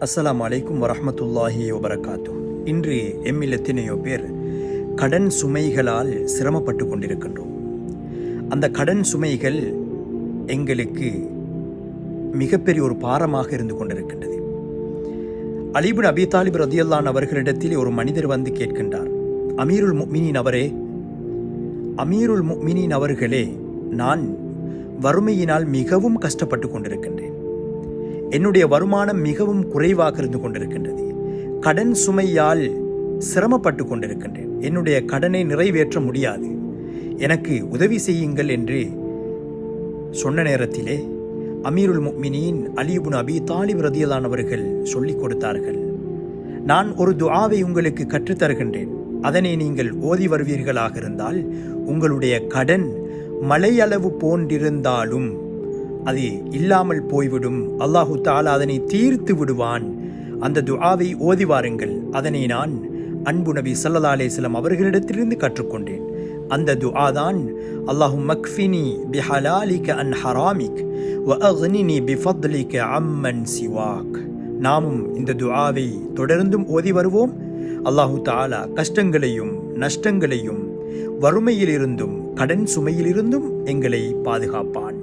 அஸ்ஸலாமு அலைக்கும் வரஹ்மத்துல்லாஹி வபரகாத்து. இன்று எம்மில் எத்தனையோ பேர் கடன் சுமைகளால் சிரமப்பட்டு கொண்டிருக்கின்றோம். அந்த கடன் சுமைகள் எங்களுக்கு மிகப்பெரிய ஒரு பாரமாக இருந்து கொண்டிருக்கின்றது. அலி இப்னு அபீ தாலிப் ரலியல்லாஹு அன்ஹு அவர்களிடத்தில் ஒரு மனிதர் வந்து கேட்கின்றார், அமீருல் முஃமினீன் அவரே, அமீருல் முஃமினீன் அவர்களே, நான் வறுமையினால் மிகவும் கஷ்டப்பட்டு கொண்டிருக்கின்றேன். என்னுடைய வருமானம் மிகவும் குறைவாக இருந்து கொண்டிருக்கின்றது. கடன் சுமையால் சிரமப்பட்டு கொண்டிருக்கின்றேன். என்னுடைய கடனை நிறைவேற்ற முடியாது. எனக்கு உதவி செய்யுங்கள் என்று சொன்ன நேரத்திலே அமீருல் முஃமினீன் அலி இப்னு அபீ தாலிப் ரலியல்லாஹு அன்ஹு அவர்கள் சொல்லிக் கொடுத்தார்கள், நான் ஒரு துஆவை உங்களுக்கு கற்றுத்தருகின்றேன். அதனை நீங்கள் ஓதி வருவீர்களாக இருந்தால் உங்களுடைய கடன் மலையளவு போன்றிருந்தாலும் அது இல்லாமல் போய்விடும். அல்லாஹு தஆலா அதனை தீர்த்து விடுவான். அந்த துஆவை ஓதி வாருங்கள். அதனை நான் அன்பு நபி ஸல்லல்லாஹு அலைஹி வஸல்லம் அவர்களிடத்திலிருந்து கற்றுக்கொண்டேன். அந்த துஆ தான், அல்லாஹும்ம க்ஃபினி பிஹலாலிக அன் ஹராமிக் வ அக்னினி பிஃபத்லிக அம்மன் சிவாக். நாமும் இந்த துஆவை தொடர்ந்தும் ஓதி வருவோம். அல்லாஹு தஆலா கஷ்டங்களையும் நஷ்டங்களையும் வறுமையிலிருந்தும் கடன் சுமையிலிருந்தும் எங்களை பாதுகாப்பான்.